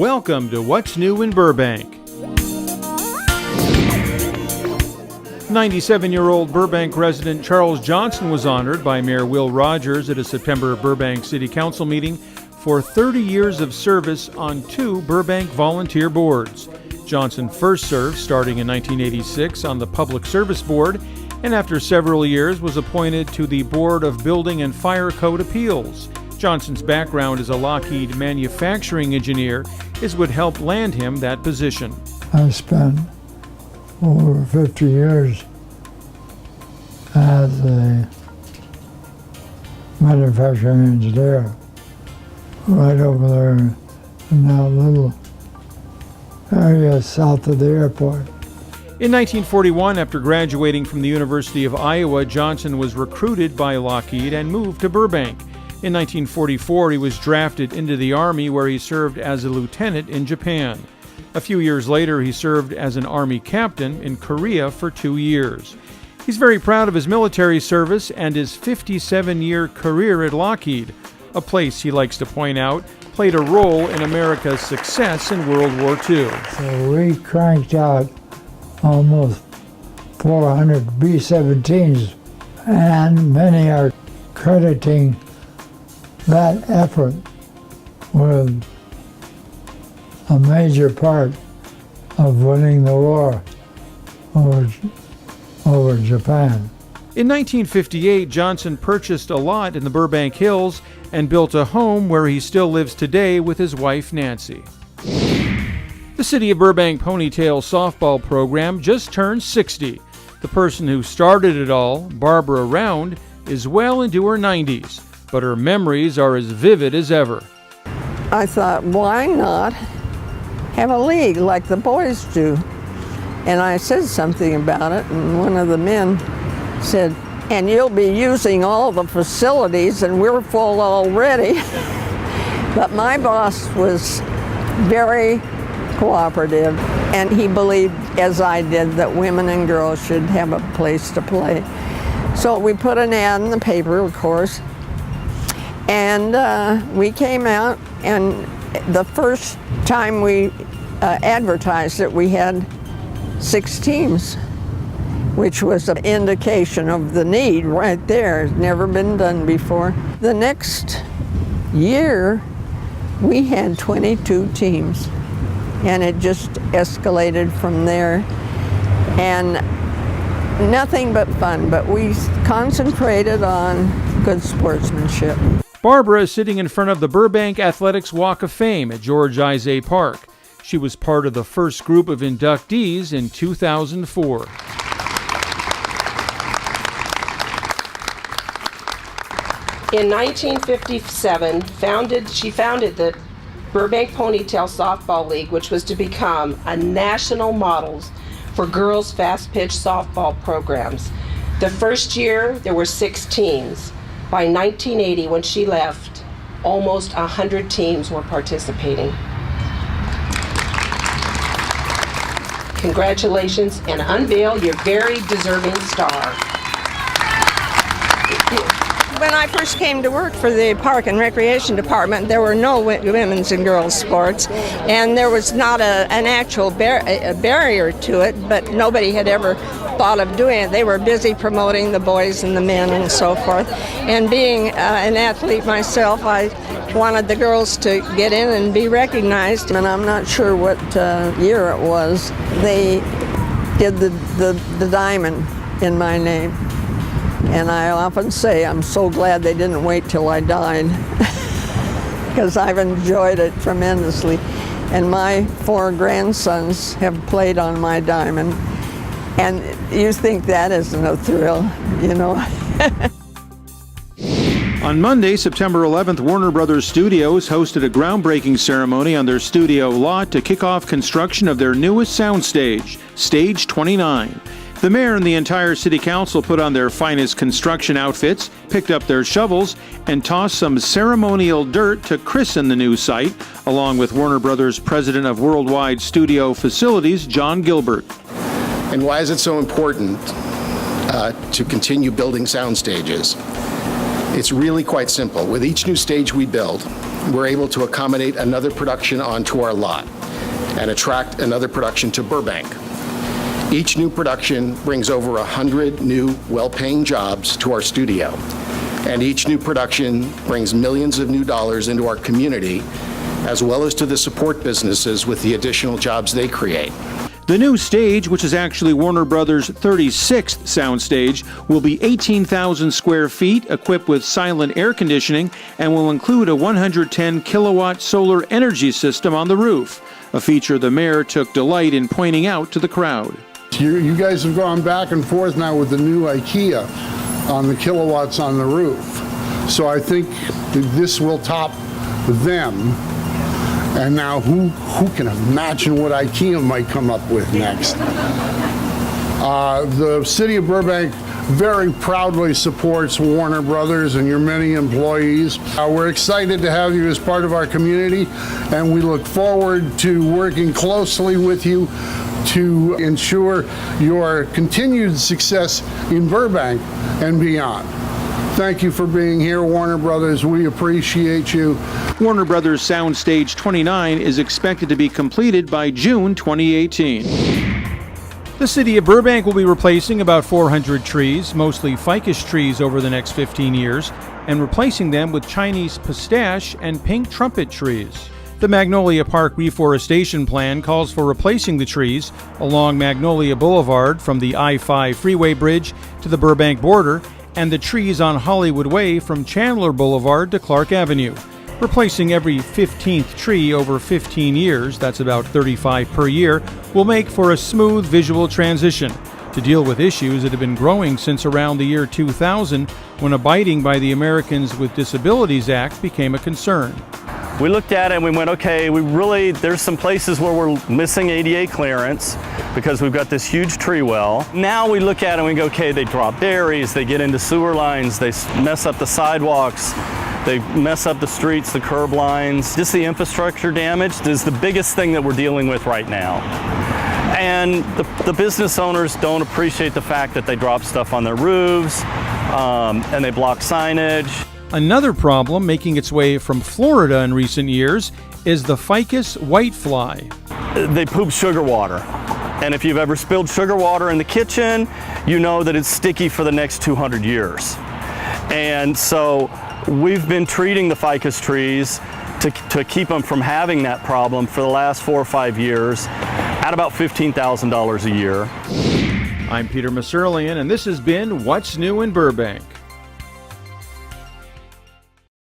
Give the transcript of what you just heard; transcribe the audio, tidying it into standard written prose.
Welcome to What's New in Burbank. 97-year-old Burbank resident Charles Johnson was honored by Mayor Will Rogers at a September Burbank City Council meeting for 30 years of service on 2 Burbank volunteer boards. Johnson first served starting in 1986 on the Public Service Board, and after several years was appointed to the Board of Building and Fire Code Appeals. Johnson's background as a Lockheed manufacturing engineer is what helped land him that position. I spent over 50 years as a manufacturing engineer right over there in that little area south of the airport. In 1941, after graduating from the University of Iowa, Johnson was recruited by Lockheed and moved to Burbank. In 1944, he was drafted into the Army, where he served as a lieutenant in Japan. A few years later, he served as an Army captain in Korea for 2 years. He's very proud of his military service and his 57-year career at Lockheed, a place he likes to point out played a role in America's success in World War II. So we cranked out almost 400 B-17s, and many are crediting that effort with a major part of winning the war over Japan. In 1958, Johnson purchased a lot in the Burbank Hills and built a home where he still lives today with his wife, Nancy. The City of Burbank Ponytail Softball program just turned 60. The person who started it all, Barbara Round, is well into her 90s, but her memories are as vivid as ever. I thought, why not have a league like the boys do? And I said something about it, and one of the men said, and you'll be using all the facilities, and we're full already. But my boss was very cooperative, and he believed, as I did, that women and girls should have a place to play. So we put an ad in the paper, of course, and we came out, and the first time we advertised it, we had 6 teams, which was an indication of the need right there. It's never been done before. The next year, we had 22 teams, and it just escalated from there. And nothing but fun, but we concentrated on good sportsmanship. Barbara is sitting in front of the Burbank Athletics Walk of Fame at George Isay Park. She was part of the first group of inductees in 2004. In 1957, she founded the Burbank Ponytail Softball League, which was to become a national model for girls' fast-pitch softball programs. The first year, there were 6 teams. By 1980, when she left, almost 100 teams were participating. Congratulations, and unveil your very deserving star. When I first came to work for the Park and Recreation Department, there were no women's and girls sports, and there was not an actual barrier to it, but nobody had ever thought of doing it. They were busy promoting the boys and the men and so forth. And being an athlete myself, I wanted the girls to get in and be recognized. And I'm not sure what year it was. They did the diamond in my name. And I often say I'm so glad they didn't wait till I died, because I've enjoyed it tremendously. And my 4 grandsons have played on my diamond. And you think that isn't a thrill, you know. On Monday, September 11th, Warner Brothers Studios hosted a groundbreaking ceremony on their studio lot to kick off construction of their newest soundstage, Stage 29. The mayor and the entire city council put on their finest construction outfits, picked up their shovels, and tossed some ceremonial dirt to christen the new site, along with Warner Brothers President of Worldwide Studio Facilities, John Gilbert. And why is it so important to continue building sound stages? It's really quite simple. With each new stage we build, we're able to accommodate another production onto our lot and attract another production to Burbank. Each new production brings over 100 new, well-paying jobs to our studio. And each new production brings millions of new dollars into our community, as well as to the support businesses with the additional jobs they create. The new stage, which is actually Warner Brothers' 36th soundstage, will be 18,000 square feet, equipped with silent air conditioning, and will include a 110 kilowatt solar energy system on the roof, a feature the mayor took delight in pointing out to the crowd. You guys have gone back and forth now with the new IKEA on the kilowatts on the roof. So I think this will top them. And now who can imagine what IKEA might come up with next? The city of Burbank very proudly supports Warner Brothers and your many employees. We're excited to have you as part of our community, and we look forward to working closely with you to ensure your continued success in Burbank and beyond. Thank you for being here, Warner Brothers. We appreciate you. Warner Brothers Soundstage 29 is expected to be completed by June 2018. The city of Burbank will be replacing about 400 trees, mostly ficus trees, over the next 15 years, and replacing them with Chinese pistache and pink trumpet trees. The Magnolia Park Reforestation Plan calls for replacing the trees along Magnolia Boulevard from the I-5 freeway bridge to the Burbank border, and the trees on Hollywood Way from Chandler Boulevard to Clark Avenue. Replacing every 15th tree over 15 years, that's about 35 per year, will make for a smooth visual transition to deal with issues that have been growing since around the year 2000, when abiding by the Americans with Disabilities Act became a concern. We looked at it and we went, okay, there's some places where we're missing ADA clearance because we've got this huge tree well. Now we look at it and we go, okay, they drop berries, they get into sewer lines, they mess up the sidewalks, they mess up the streets, the curb lines. Just the infrastructure damage is the biggest thing that we're dealing with right now. And the business owners don't appreciate the fact that they drop stuff on their roofs and they block signage. Another problem making its way from Florida in recent years is the ficus whitefly. They poop sugar water. And if you've ever spilled sugar water in the kitchen, you know that it's sticky for the next 200 years. And so we've been treating the ficus trees to keep them from having that problem for the last 4 or 5 years at about $15,000 a year. I'm Peter Maserlian, and this has been What's New in Burbank.